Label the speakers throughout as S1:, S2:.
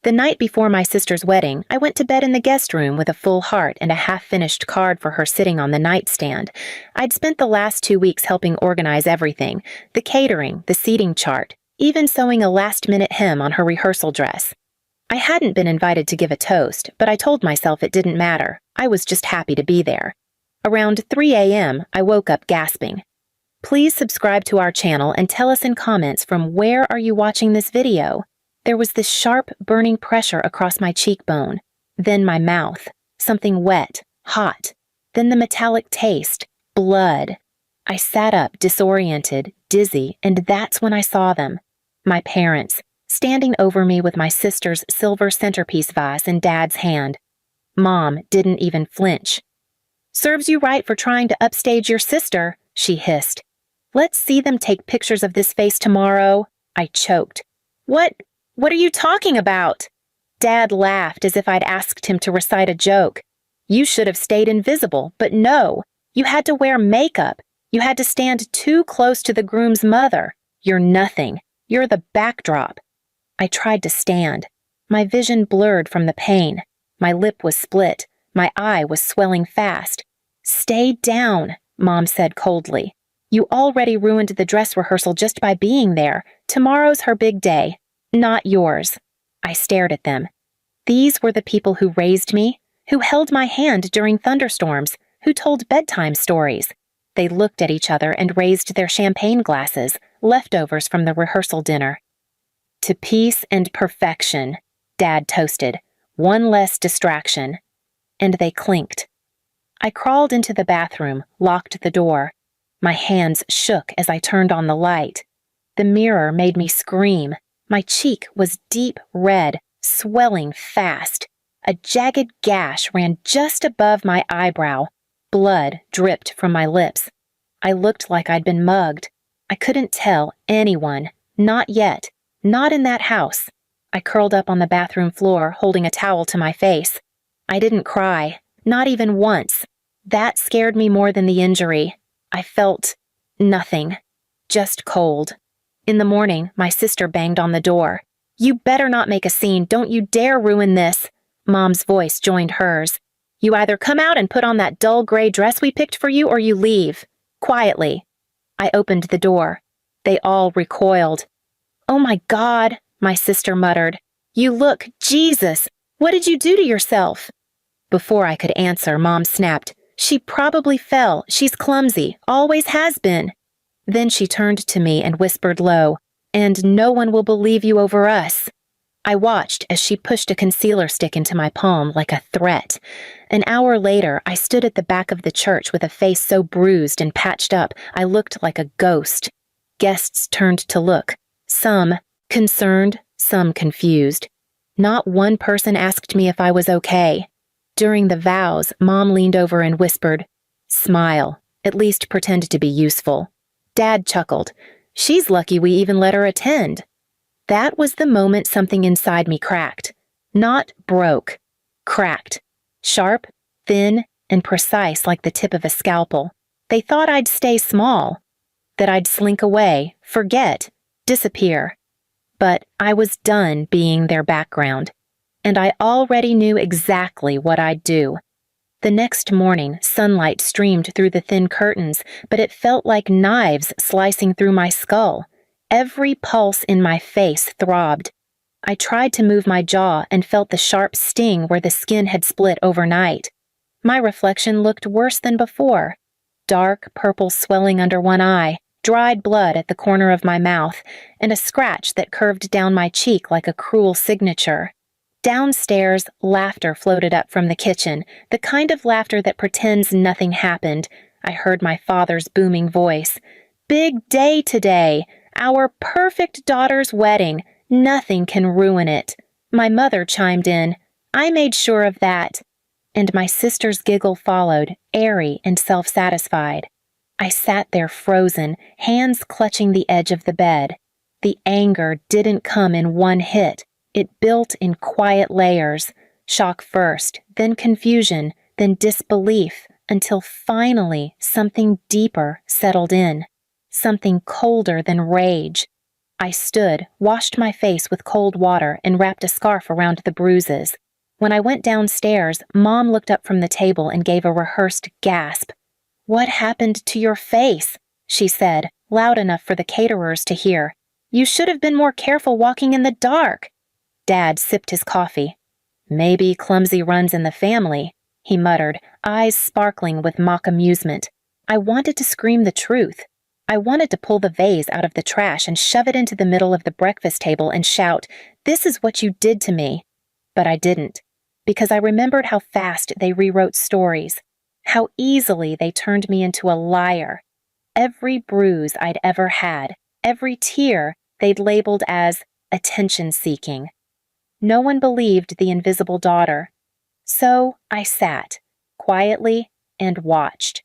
S1: The night before my sister's wedding, I went to bed in the guest room with a full heart and a half-finished card for her sitting on the nightstand. I'd spent the last 2 weeks helping organize everything, the catering, the seating chart, even sewing a last-minute hem on her rehearsal dress. I hadn't been invited to give a toast, but I told myself it didn't matter. I was just happy to be there. Around 3 a.m., I woke up gasping. Please subscribe to our channel and tell us in comments from where are you watching this video. There was this sharp, burning pressure across my cheekbone, then my mouth, something wet, hot, then the metallic taste, blood. I sat up, disoriented, dizzy, and that's when I saw them. My parents, standing over me with my sister's silver centerpiece vase in Dad's hand. Mom didn't even flinch. "Serves you right for trying to upstage your sister," she hissed. "Let's see them take pictures of this face tomorrow." I choked. What are you talking about?" Dad laughed as if I'd asked him to recite a joke. "You should have stayed invisible, but no. You had to wear makeup. You had to stand too close to the groom's mother. You're nothing. You're the backdrop." I tried to stand. My vision blurred from the pain. My lip was split. My eye was swelling fast. "Stay down," Mom said coldly. "You already ruined the dress rehearsal just by being there. Tomorrow's her big day. Not yours." I stared at them. These were the people who raised me, who held my hand during thunderstorms, who told bedtime stories. They looked at each other and raised their champagne glasses, leftovers from the rehearsal dinner. "To peace and perfection," Dad toasted. "One less distraction." And they clinked. I crawled into the bathroom, locked the door. My hands shook as I turned on the light. The mirror made me scream. My cheek was deep red, swelling fast. A jagged gash ran just above my eyebrow. Blood dripped from my lips. I looked like I'd been mugged. I couldn't tell anyone. Not yet. Not in that house. I curled up on the bathroom floor, holding a towel to my face. I didn't cry. Not even once. That scared me more than the injury. I felt nothing. Just cold. In the morning, my sister banged on the door. "You better not make a scene. Don't you dare ruin this." Mom's voice joined hers. "You either come out and put on that dull gray dress we picked for you or you leave. Quietly." I opened the door. They all recoiled. "Oh my God," my sister muttered. "You look, Jesus, what did you do to yourself?" Before I could answer, Mom snapped. "She probably fell. She's clumsy. Always has been." Then she turned to me and whispered low, "And no one will believe you over us." I watched as she pushed a concealer stick into my palm like a threat. An hour later, I stood at the back of the church with a face so bruised and patched up I looked like a ghost. Guests turned to look, some concerned, some confused. Not one person asked me if I was okay. During the vows, Mom leaned over and whispered, "Smile, at least pretend to be useful." Dad chuckled. "She's lucky we even let her attend." That was the moment something inside me cracked. Not broke. Cracked. Sharp, thin, and precise like the tip of a scalpel. They thought I'd stay small. That I'd slink away, forget, disappear. But I was done being their background. And I already knew exactly what I'd do. The next morning, sunlight streamed through the thin curtains, but it felt like knives slicing through my skull. Every pulse in my face throbbed. I tried to move my jaw and felt the sharp sting where the skin had split overnight. My reflection looked worse than before. Dark purple swelling under one eye, dried blood at the corner of my mouth, and a scratch that curved down my cheek like a cruel signature. Downstairs, laughter floated up from the kitchen, the kind of laughter that pretends nothing happened. I heard my father's booming voice. "Big day today! Our perfect daughter's wedding! Nothing can ruin it!" My mother chimed in. "I made sure of that." And my sister's giggle followed, airy and self-satisfied. I sat there frozen, hands clutching the edge of the bed. The anger didn't come in one hit. It built in quiet layers, shock first, then confusion, then disbelief, until finally something deeper settled in, something colder than rage. I stood, washed my face with cold water, and wrapped a scarf around the bruises. When I went downstairs, Mom looked up from the table and gave a rehearsed gasp. "What happened to your face?" she said, loud enough for the caterers to hear. "You should have been more careful walking in the dark." Dad sipped his coffee. "Maybe clumsy runs in the family," he muttered, eyes sparkling with mock amusement. I wanted to scream the truth. I wanted to pull the vase out of the trash and shove it into the middle of the breakfast table and shout, "This is what you did to me." But I didn't, because I remembered how fast they rewrote stories, how easily they turned me into a liar. Every bruise I'd ever had, every tear they'd labeled as attention-seeking. No one believed the invisible daughter. So I sat, quietly, and watched.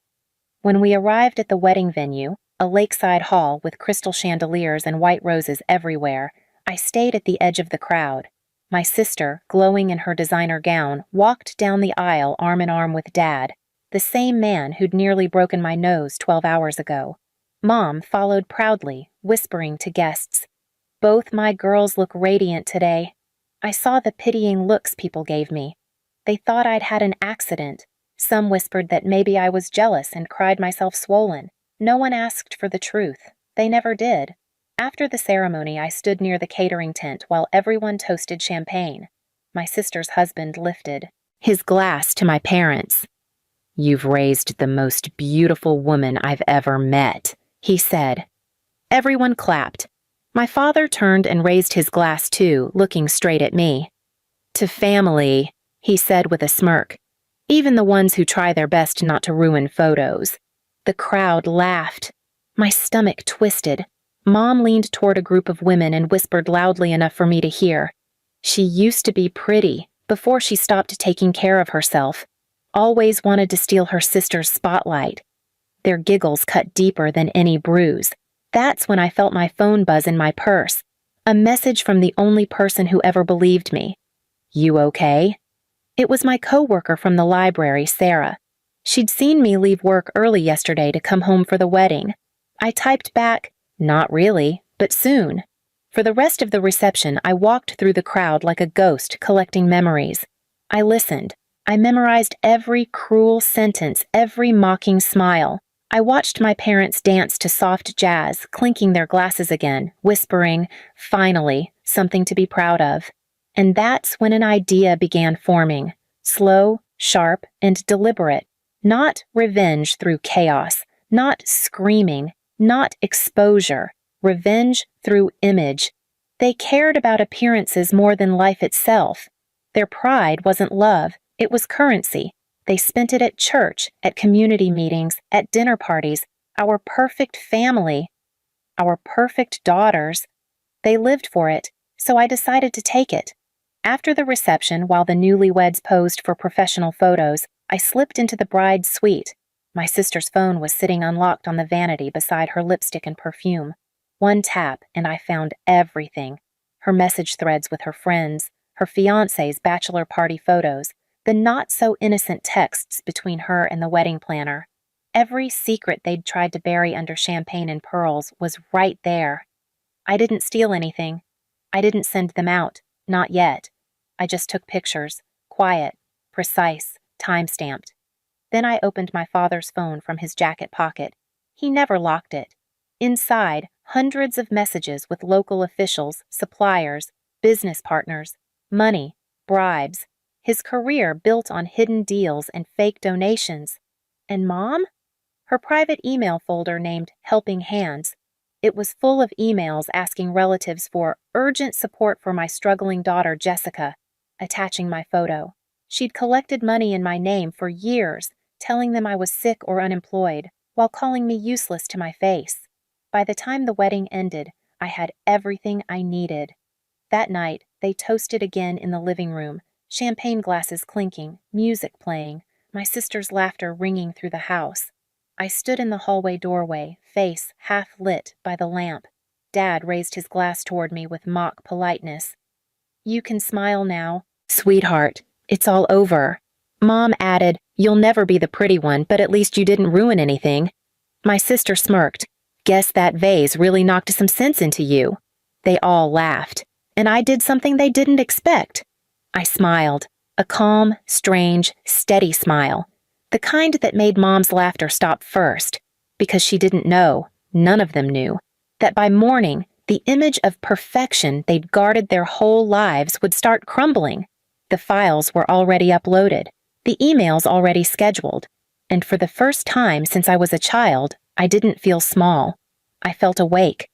S1: When we arrived at the wedding venue, a lakeside hall with crystal chandeliers and white roses everywhere, I stayed at the edge of the crowd. My sister, glowing in her designer gown, walked down the aisle arm in arm with Dad, the same man who'd nearly broken my nose 12 hours ago. Mom followed proudly, whispering to guests, "Both my girls look radiant today." I saw the pitying looks people gave me. They thought I'd had an accident. Some whispered that maybe I was jealous and cried myself swollen. No one asked for the truth. They never did. After the ceremony, I stood near the catering tent while everyone toasted champagne. My sister's husband lifted his glass to my parents. "You've raised the most beautiful woman I've ever met," he said. Everyone clapped. My father turned and raised his glass too, looking straight at me. "To family," he said with a smirk. "Even the ones who try their best not to ruin photos." The crowd laughed. My stomach twisted. Mom leaned toward a group of women and whispered loudly enough for me to hear. "She used to be pretty, before she stopped taking care of herself. Always wanted to steal her sister's spotlight." Their giggles cut deeper than any bruise. That's when I felt my phone buzz in my purse. A message from the only person who ever believed me. "You okay?" It was my coworker from the library, Sarah. She'd seen me leave work early yesterday to come home for the wedding. I typed back, "Not really, but soon." For the rest of the reception, I walked through the crowd like a ghost, collecting memories. I listened. I memorized every cruel sentence, every mocking smile. I watched my parents dance to soft jazz, clinking their glasses again, whispering, "Finally, something to be proud of." And that's when an idea began forming, slow, sharp, and deliberate. Not revenge through chaos, not screaming, not exposure, revenge through image. They cared about appearances more than life itself. Their pride wasn't love, it was currency. They spent it at church, at community meetings, at dinner parties. Our perfect family. Our perfect daughters. They lived for it, so I decided to take it. After the reception, while the newlyweds posed for professional photos, I slipped into the bride's suite. My sister's phone was sitting unlocked on the vanity beside her lipstick and perfume. One tap, and I found everything. Her message threads with her friends, her fiancé's bachelor party photos, the not-so-innocent texts between her and the wedding planner. Every secret they'd tried to bury under champagne and pearls was right there. I didn't steal anything. I didn't send them out. Not yet. I just took pictures. Quiet, precise, time-stamped. Then I opened my father's phone from his jacket pocket. He never locked it. Inside, hundreds of messages with local officials, suppliers, business partners, money, bribes. His career built on hidden deals and fake donations. And Mom? Her private email folder named Helping Hands. It was full of emails asking relatives for urgent support for my struggling daughter, Jessica, attaching my photo. She'd collected money in my name for years, telling them I was sick or unemployed, while calling me useless to my face. By the time the wedding ended, I had everything I needed. That night, they toasted again in the living room, champagne glasses clinking, music playing, my sister's laughter ringing through the house. I stood in the hallway doorway, face half lit by the lamp. Dad raised his glass toward me with mock politeness. "You can smile now." "Sweetheart, it's all over." Mom added, "You'll never be the pretty one, but at least you didn't ruin anything." My sister smirked. "Guess that vase really knocked some sense into you." They all laughed, and I did something they didn't expect. I smiled, a calm, strange, steady smile, the kind that made Mom's laughter stop first, because she didn't know, none of them knew, that by morning, the image of perfection they'd guarded their whole lives would start crumbling. The files were already uploaded, the emails already scheduled, and for the first time since I was a child, I didn't feel small. I felt awake.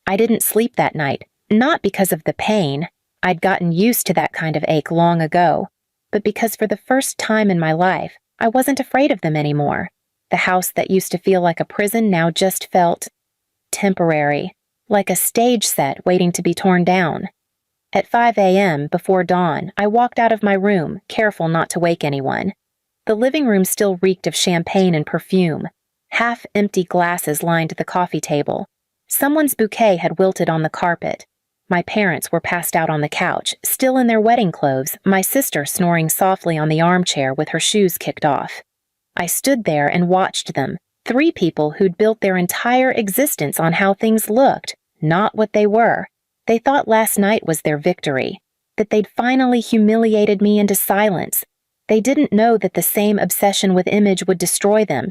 S1: I didn't sleep that night, not because of the pain. I'd gotten used to that kind of ache long ago, but because for the first time in my life, I wasn't afraid of them anymore. The house that used to feel like a prison now just felt temporary, like a stage set waiting to be torn down. At 5 a.m., before dawn, I walked out of my room, careful not to wake anyone. The living room still reeked of champagne and perfume. Half-empty glasses lined the coffee table. Someone's bouquet had wilted on the carpet. My parents were passed out on the couch, still in their wedding clothes, my sister snoring softly on the armchair with her shoes kicked off. I stood there and watched them, 3 people who'd built their entire existence on how things looked, not what they were. They thought last night was their victory, that they'd finally humiliated me into silence. They didn't know that the same obsession with image would destroy them,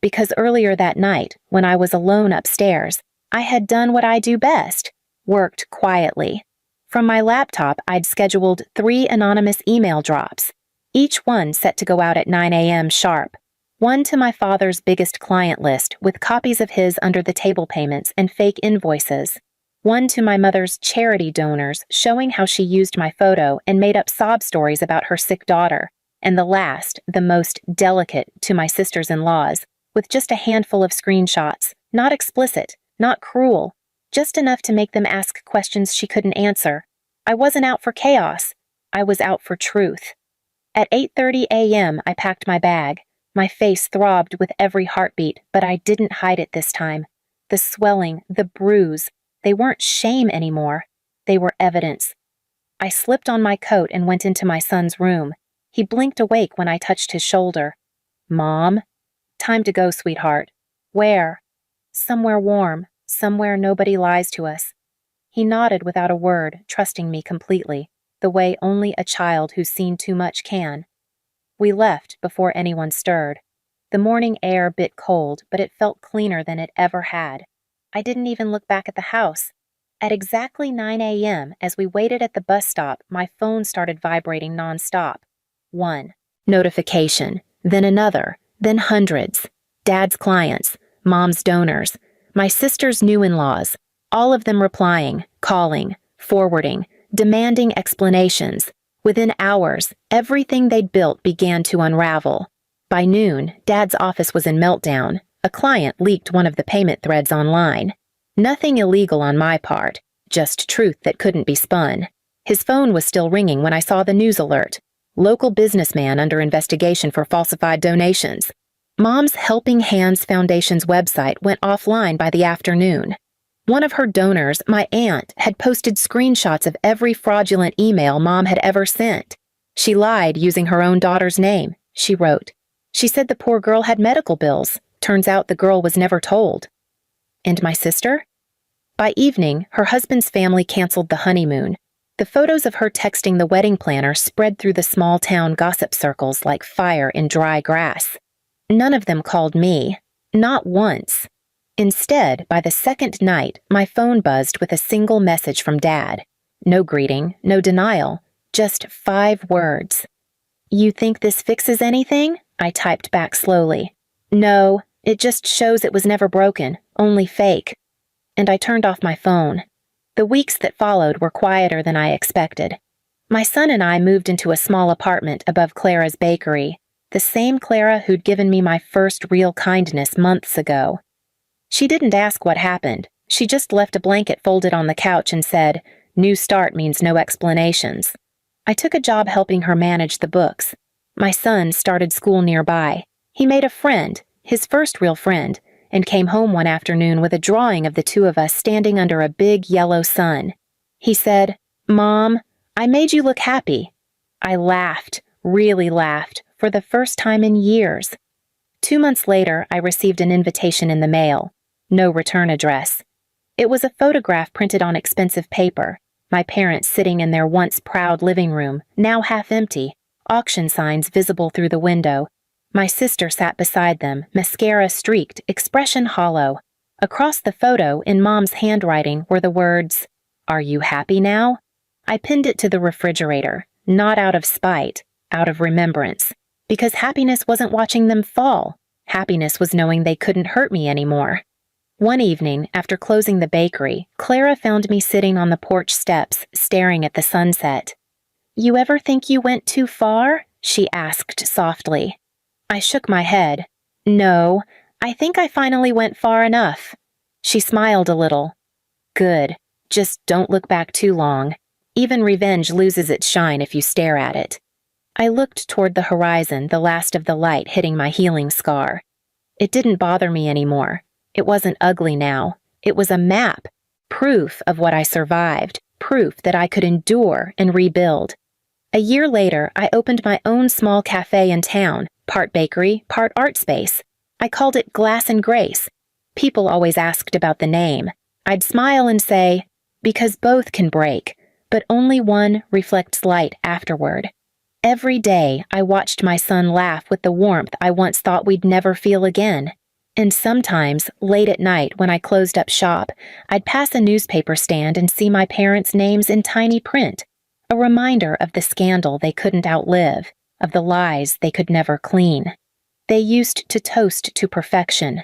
S1: because earlier that night, when I was alone upstairs, I had done what I do best, worked quietly. From my laptop, I'd scheduled 3 anonymous email drops, each one set to go out at 9 a.m. sharp. One to my father's biggest client list with copies of his under-the-table payments and fake invoices. One to my mother's charity donors showing how she used my photo and made up sob stories about her sick daughter. And the last, the most delicate, to my sisters-in-laws, with just a handful of screenshots, not explicit, not cruel, just enough to make them ask questions she couldn't answer. I wasn't out for chaos. I was out for truth. At 8:30 a.m., I packed my bag. My face throbbed with every heartbeat, but I didn't hide it this time. The swelling, the bruise, they weren't shame anymore. They were evidence. I slipped on my coat and went into my son's room. He blinked awake when I touched his shoulder. "Mom?" "Time to go, sweetheart." "Where?" "Somewhere warm, somewhere nobody lies to us." He nodded without a word, trusting me completely, the way only a child who's seen too much can. We left before anyone stirred. The morning air bit cold, but it felt cleaner than it ever had. I didn't even look back at the house. At exactly 9 a.m., as we waited at the bus stop, my phone started vibrating nonstop. 1 notification, then another, then hundreds. Dad's clients, Mom's donors, my sister's new-in-laws, all of them replying, calling, forwarding, demanding explanations. Within hours, everything they'd built began to unravel. By noon, Dad's office was in meltdown. A client leaked one of the payment threads online. Nothing illegal on my part, just truth that couldn't be spun. His phone was still ringing when I saw the news alert. Local businessman under investigation for falsified donations. Mom's Helping Hands Foundation's website went offline by the afternoon. One of her donors, my aunt, had posted screenshots of every fraudulent email Mom had ever sent. She lied using her own daughter's name, she wrote. She said the poor girl had medical bills. Turns out the girl was never told. And my sister? By evening, her husband's family canceled the honeymoon. The photos of her texting the wedding planner spread through the small-town gossip circles like fire in dry grass. None of them called me. Not once. Instead, by the second night, my phone buzzed with a single message from Dad. No greeting, no denial, just 5 words. "You think this fixes anything?" I typed back slowly. "No, it just shows it was never broken, only fake." And I turned off my phone. The weeks that followed were quieter than I expected. My son and I moved into a small apartment above Clara's bakery, the same Clara who'd given me my first real kindness months ago. She didn't ask what happened. She just left a blanket folded on the couch and said, "New start means no explanations." I took a job helping her manage the books. My son started school nearby. He made a friend, his first real friend, and came home one afternoon with a drawing of the 2 of us standing under a big yellow sun. He said, "Mom, I made you look happy." I laughed, really laughed, for the first time in years. 2 months later, I received an invitation in the mail. No return address. It was a photograph printed on expensive paper. My parents sitting in their once proud living room, now half empty, auction signs visible through the window. My sister sat beside them, mascara streaked, expression hollow. Across the photo, in Mom's handwriting, were the words, "Are you happy now?" I pinned it to the refrigerator, not out of spite, out of remembrance, because happiness wasn't watching them fall. Happiness was knowing they couldn't hurt me anymore. One evening, after closing the bakery, Clara found me sitting on the porch steps, staring at the sunset. "You ever think you went too far?" she asked softly. I shook my head. "No, I think I finally went far enough." She smiled a little. "Good. Just don't look back too long. Even revenge loses its shine if you stare at it." I looked toward the horizon, the last of the light hitting my healing scar. It didn't bother me anymore. It wasn't ugly now. It was a map, proof of what I survived, proof that I could endure and rebuild. A year later, I opened my own small cafe in town, part bakery, part art space. I called it Glass and Grace. People always asked about the name. I'd smile and say, because both can break, but only one reflects light afterward. Every day, I watched my son laugh with the warmth I once thought we'd never feel again. And sometimes, late at night when I closed up shop, I'd pass a newspaper stand and see my parents' names in tiny print, a reminder of the scandal they couldn't outlive, of the lies they could never clean. They used to toast to perfection.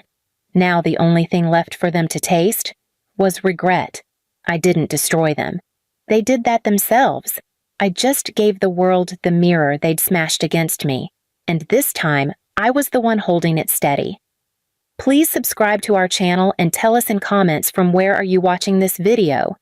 S1: Now the only thing left for them to taste was regret. I didn't destroy them. They did that themselves. I just gave the world the mirror they'd smashed against me, and this time, I was the one holding it steady. Please subscribe to our channel and tell us in comments from where are you watching this video.